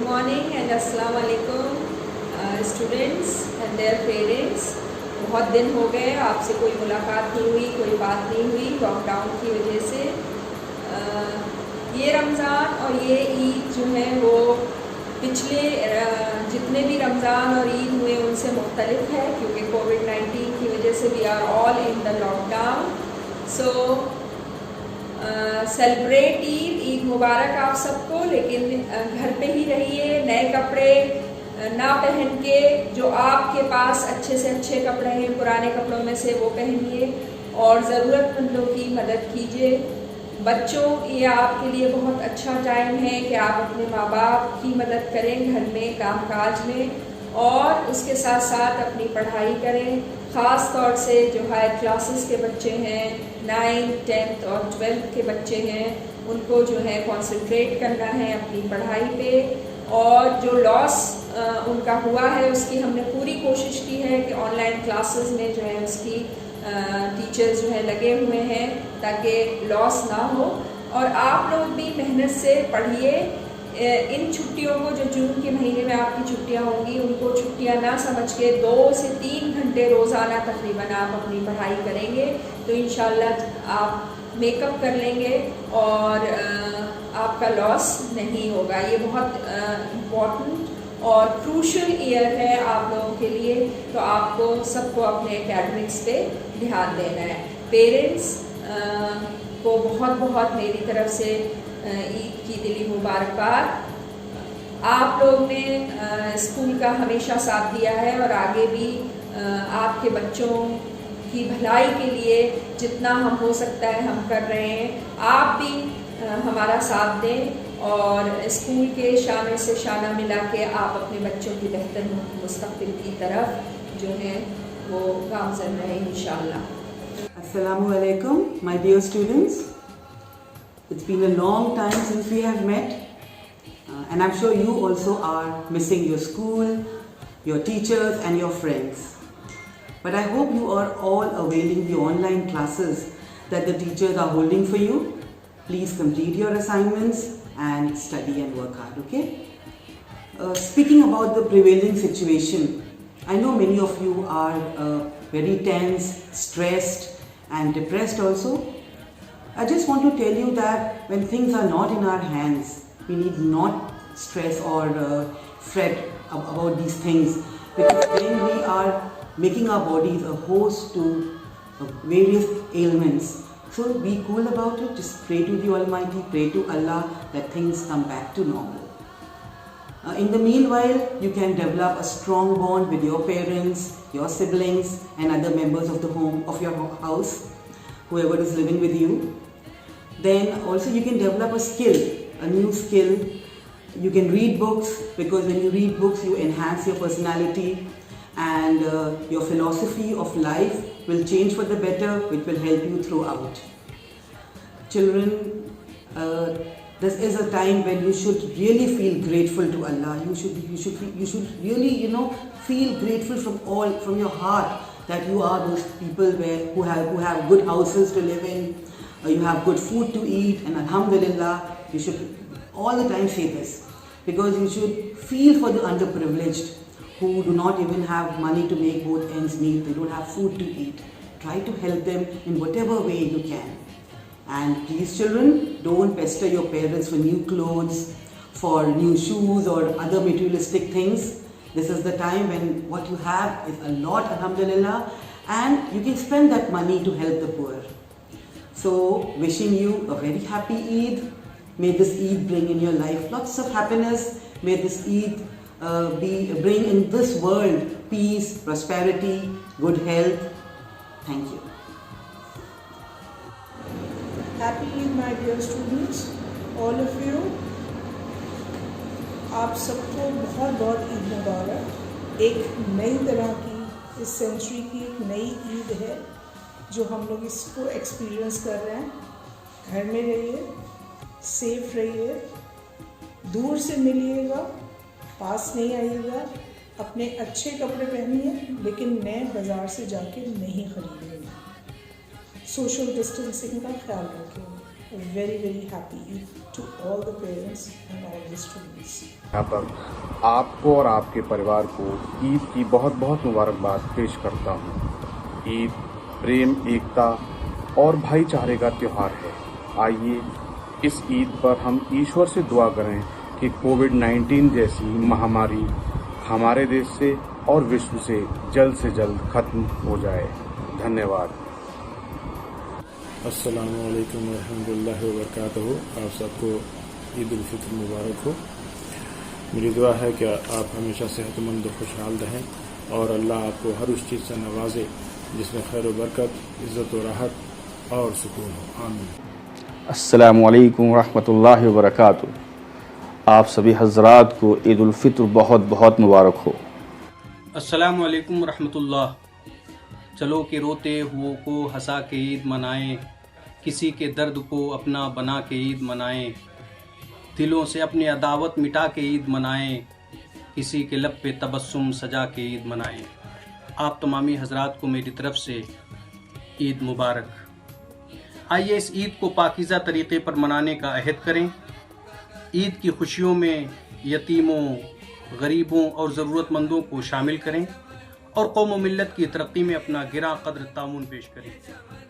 morning and अस्सलाम वालेकुम students and their parents. बहुत दिन हो गए आपसे कोई मुलाकात नहीं हुई, कोई बात नहीं हुई लॉकडाउन की वजह से। ये रमज़ान और ये ईद जो है वो पिछले जितने भी रमज़ान और ईद हुए उनसे मुख्तलिफ है, क्योंकि कोविड-19 की वजह से we are all in the lockdown. So celebrate Eid मुबारक आप सबको, लेकिन घर पे ही रहिए, नए कपड़े ना पहन के जो आपके पास अच्छे से अच्छे कपड़े हैं पुराने कपड़ों में से वो पहनिए और ज़रूरतमंदों की मदद कीजिए। बच्चों, ये आपके लिए बहुत अच्छा टाइम है कि आप अपने माँ बाप की मदद करें घर में कामकाज में, और उसके साथ साथ अपनी पढ़ाई करें। ख़ास तौर से जो हायर क्लासेस के बच्चे हैं, 9th, 10th और 12th के बच्चे हैं, उनको जो है कॉन्सेंट्रेट करना है अपनी पढ़ाई पे। और जो लॉस उनका हुआ है उसकी हमने पूरी कोशिश की है कि ऑनलाइन क्लासेस में जो है उसकी टीचर्स जो है लगे हुए हैं ताकि लॉस ना हो। और आप लोग भी मेहनत से पढ़िए। इन छुट्टियों को, जो जून के महीने में आपकी छुट्टियां होंगी, उनको छुट्टियां ना समझ के 2 से 3 घंटे रोज़ाना तकरीबन आप अपनी पढ़ाई करेंगे तो इंशाल्लाह आप मेकअप कर लेंगे और आपका लॉस नहीं होगा। ये बहुत इम्पॉर्टेंट और क्रूशल ईयर है आप लोगों के लिए, तो आपको सबको अपने एकेडमिक्स पे ध्यान देना है। पेरेंट्स को बहुत बहुत मेरी तरफ से ईद की दिली मुबारकबाद। आप लोग ने स्कूल का हमेशा साथ दिया है और आगे भी आपके बच्चों की भलाई के लिए जितना हम हो सकता है हम कर रहे हैं। आप भी हमारा साथ दें और स्कूल के शाने से शाना मिला के आप अपने बच्चों की बेहतर मुस्तक़बिल की तरफ जो है वो गामज़न रहें इंशाअल्लाह। Assalamu alaikum, my dear students. It's been a long time since we have met, and I'm sure you also are missing your school, your teachers and your friends. But I hope you are all availing the online classes that the teachers are holding for you. Please complete your assignments and study and work hard, okay? Speaking about the prevailing situation, I know many of you are very tense, stressed and depressed also. I just want to tell you that when things are not in our hands, we need not stress or fret about these things, because then we are making our bodies a host to various ailments. So be cool about it, just pray to the Almighty, pray to Allah that things come back to normal. In the meanwhile, you can develop a strong bond with your parents, your siblings and other members of the home, of your house, whoever is living with you. Then also you can develop a skill, a new skill. You can read books, because when you read books you enhance your personality and your philosophy of life will change for the better, which will help you throughout. Children, this is a time when you should really feel grateful to Allah. You should really, feel grateful from your heart that you are those people who have good houses to live in, you have good food to eat, and alhamdulillah, you should all the time say this, because you should feel for the underprivileged who do not even have money to make both ends meet. They don't have food to eat. Try to help them in whatever way you can. And please children, don't pester your parents for new clothes, for new shoes or other materialistic things. This is the time when what you have is a lot, alhamdulillah, and you can spend that money to help the poor. So wishing you a very happy Eid. May this Eid bring in your life lots of happiness. May this Eid bring in this world peace, prosperity, good health. Thank you. Happy Eid, my dear students, all of you. आप सबको बहुत बहुत ईद मुबारक। एक नई तरह की इस century की एक नई ईद है जो हम लोग इसको एक्सपीरियंस कर रहे हैं। घर में रहिए, सेफ रहिए, दूर से मिलिएगा, पास नहीं आइएगा, अपने अच्छे कपड़े पहनिए लेकिन नए बाज़ार से जाके नहीं खरीदिएगा। सोशल डिस्टेंसिंग का ख्याल रखें। very, very happy Eid to all the parents and all the students. यहाँ पर आपको और आपके परिवार को ईद की बहुत बहुत मुबारकबाद पेश करता हूँ। ईद प्रेम, एकता और भाईचारे का त्यौहार है। आइए इस ईद पर हम ईश्वर से दुआ करें कि कोविड-19 जैसी महामारी हमारे देश से और विश्व से जल्द खत्म हो जाए। धन्यवाद। अस्सलामु अलैकुम वरहमतुल्लाहि वबरकातुहू। आप सबको ईद उल फित्र मुबारक हो। मेरी दुआ है कि आप हमेशा सेहतमंद और खुशहाल रहें और अल्लाह आपको हर उस चीज़ से नवाजे जिसमें खैर व बरकत, इज़्ज़त व राहत और सुकून हो। आमीन। अस्सलामु अलैकुम रहमतुल्लाहि व बरकातुहू। आप सभी हज़रात को ईद उल फित्र बहुत बहुत मुबारक हो। अस्सलामु अलैकुम रहमतुल्लाह। चलो कि रोते हुओं को हंसा के ईद मनाएं, किसी के दर्द को अपना बना के ईद मनाएं, दिलों से अपनी अदावत मिटा के ईद मनाएं, किसी के लब पे तबस्सुम सजा के ईद मनाएं। आप तमामी हज़रात को मेरी तरफ से ईद मुबारक। आइए इस ईद को पाकीज़ा तरीक़े पर मनाने का अहद करें। ईद की खुशियों में यतीमों, गरीबों और ज़रूरतमंदों को शामिल करें और कौम व मिल्लत की तरक्की में अपना गिरा कद्र ताउन पेश करें।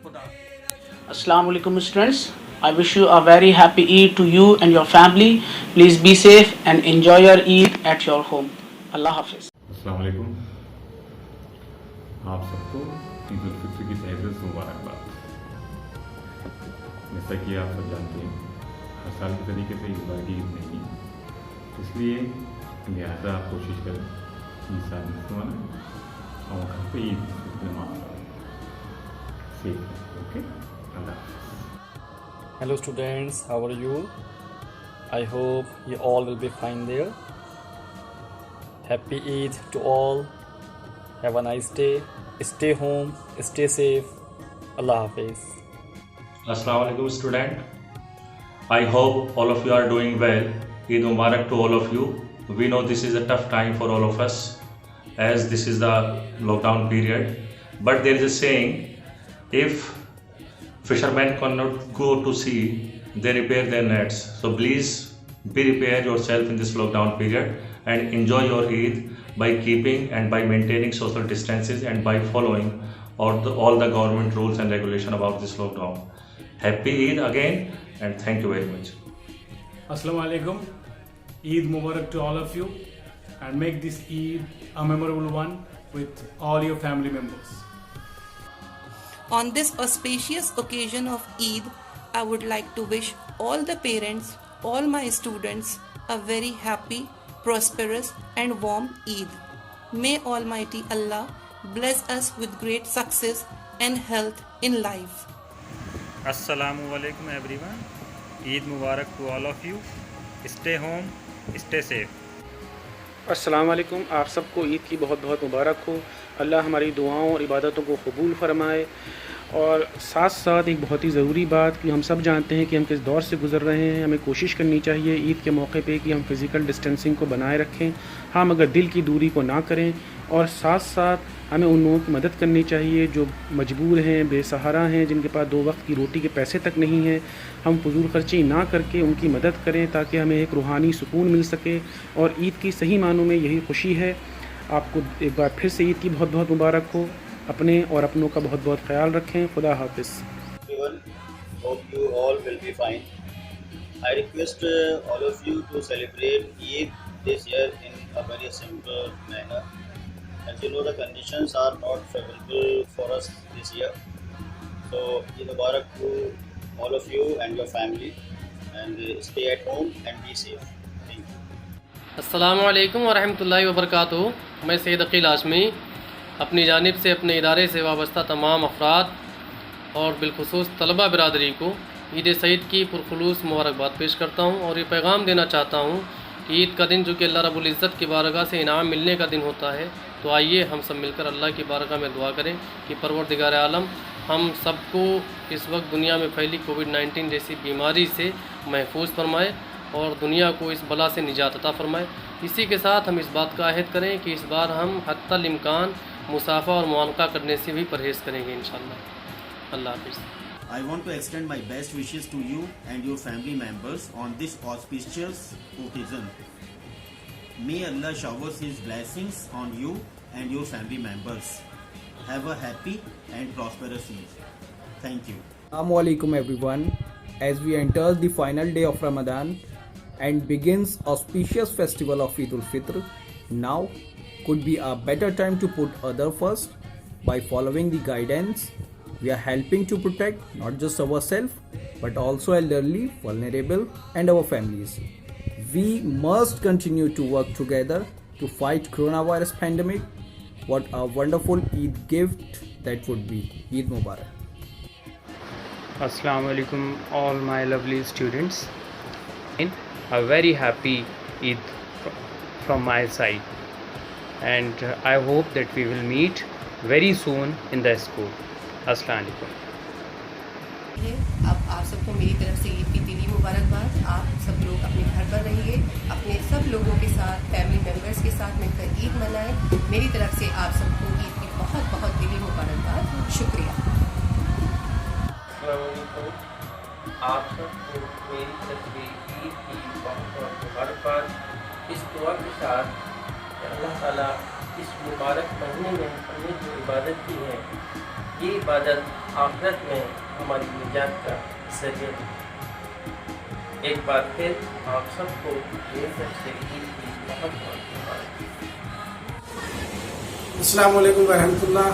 खुदा। Assalamu alaikum students. I wish you a very happy Eid to you and your family. Please be safe and enjoy your Eid at your home. Allah Hafiz. अस्सलाम वालेकुम। आप सबको ईद उल फित्र की तहे दिल से मुबारकबाद। जैसा कि आप सब जानते हैं, हर साल के तरीके से इस बार की ईद नहीं, इसलिए लिहाजा आप कोशिश करें इस साल मनाएं और घर पे ईद नमाज सेफ। ओके, अल्लाह हाफ़िज़। Hello students, how are you? I hope you all will be fine there. Happy Eid to all. Have a nice day. Stay home, stay safe. Allah Hafiz. Assalamu alaikum student. I hope all of you are doing well. Eid Mubarak to all of you. We know this is a tough time for all of us as this is the lockdown period. But there is a saying, if fishermen cannot go to sea, they repair their nets. So please be prepare yourself in this lockdown period and enjoy your Eid by keeping and by maintaining social distances and by following all the government rules and regulation about this lockdown. Happy Eid again and thank you very much. Assalamu alaikum. Eid Mubarak to all of you and make this Eid a memorable one with all your family members. On this auspicious occasion of Eid, I would like to wish all the parents, all my students, a very happy, prosperous and warm Eid. May Almighty Allah bless us with great success and health in life. Assalamu alaikum everyone. Eid Mubarak to all of you. Stay home, stay safe. अस्सलाम वालेकुम। आप सबको ईद की बहुत बहुत मुबारक हो। अल्लाह हमारी दुआओं और इबादतों को कबूल फरमाए। और साथ साथ एक बहुत ही ज़रूरी बात कि हम सब जानते हैं कि हम किस दौर से गुज़र रहे हैं। हमें कोशिश करनी चाहिए ईद के मौके पे कि हम फ़िज़िकल डिस्टेंसिंग को बनाए रखें, हम अगर दिल की दूरी को ना करें। और साथ साथ हमें उन लोगों की मदद करनी चाहिए जो मजबूर हैं, बेसहारा हैं, जिनके पास 2 वक्त की रोटी के पैसे तक नहीं हैं। हम फजूल खर्ची ना करके उनकी मदद करें ताकि हमें एक रूहानी सुकून मिल सके। और ईद की सही मानों में यही खुशी है। आपको एक बार फिर से ईद की बहुत बहुत मुबारक हो। अपने और अपनों का बहुत बहुत ख्याल रखें। खुदा हाफिज़। Hope you all will be fine. I request all of you to celebrate Eid this year in a very simple manner. As you know, the conditions are not favorable for us this year. So Eid Mubarak to all of you and your family, and stay at home and be safe. Thank you. अस्सलामु अलैकुम वरहमतुल्लाहि वबरकातुहू। मैं सैयद अकील हाशमी अपनी जानिब से अपने इदारे से वाबस्ता तमाम अफराद और बिलखुसूस तलबा बिरादरी को ईद सईद की पुरखुलूस मुबारकबाद पेश करता हूँ और ये पैगाम देना चाहता हूँ कि ईद का दिन जो कि अल्लाह रब्बुल इज़्ज़त की बारगाह से इनाम मिलने का दिन होता है, तो आइए हम सब मिलकर अल्लाह की बारगाह में दुआ करें कि परवरदिगार आलम हम सबको इस वक्त दुनिया में फैली कोविड-19 जैसी बीमारी से महफूज फरमाए और दुनिया को इस बला से निजात अता फरमाए। इसी के साथ हम इस बात का अहद करें कि इस बार हम हत्तल इम्कान मुसाफ़ा और मुआनका करने से भी परहेज़ करेंगे इंशाअल्लाह। अल्लाह हाफ़िज़। I want to extend my best wishes to you and your family members on this auspicious occasion. May Allah showers His blessings on you and your family members. Have a happy and prosperous Eid. Thank you. Assalamu alaikum everyone. As we enter the final day of Ramadan and begins auspicious festival of Eid al-Fitr, now could be a better time to put other first. By following the guidance, we are helping to protect not just ourselves but also elderly, vulnerable and our families. We must continue to work together to fight coronavirus pandemic. What a wonderful Eid gift that would be. Eid Mubarak. Assalamu alaikum all my lovely students. A very happy Eid from my side, and I hope that we will meet very soon in the school. Assalamu alaikum. अब आप सबको मेरी तरफ से ईद की दिली मुबारकबाद। आप सब लोग अपने घर पर रहिए, अपने सब लोगों के साथ, फैमिली मेम्बर्स के साथ मिलकर ईद मनाएं। मेरी तरफ से आप सबको ईद की बहुत बहुत दिली मुबारकबाद। शुक्रिया। आप सबको मेरी तरफ से ईद की बहुत बहुत मुबारकबाद। इस दुआ के साथ कि अल्लाह ताला इस मुबारक महीने में हमने जो इबादत की है, ये इबादत आखिरत में हमारी निजात का जरिया है। एक बार फिर आप सबको मेरी तरफ से ईद की बहुत बहुत मुबारक। अस्सलाम वालेकुम रहमतुल्लाह।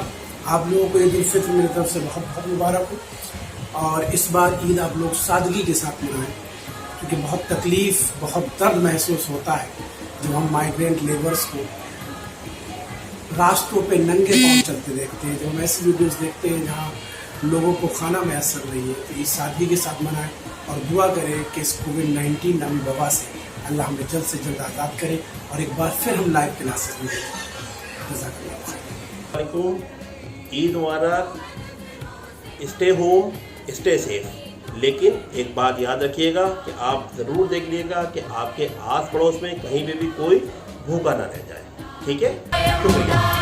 आप लोगों को ईद उल फित्र मेरी तरफ से बहुत बहुत मुबारक हो, और इस बार ईद आप लोग सादगी के साथ मनाएं, क्योंकि बहुत तकलीफ़, बहुत दर्द महसूस होता है जब हम माइग्रेंट लेबर्स को रास्तों पे नंगे पाँव चलते देखते हैं, जब हम ऐसी वीडियोस देखते हैं जहाँ लोगों को खाना मैसर नहीं है। तो इस सादगी के साथ मनाएं और दुआ करें कि इस कोविड-19 नामी वबा से अल्लाह हमें जल्द से जल्द आज़ाद करे, और एक बार फिर हम लाइव क्लासेस में ईद मुबारक। Stay home, stay safe. लेकिन एक बात याद रखिएगा कि आप ज़रूर देख लीजिएगा कि आपके आस पड़ोस में कहीं पे भी कोई भूखा ना रह जाए। ठीक है, शुक्रिया।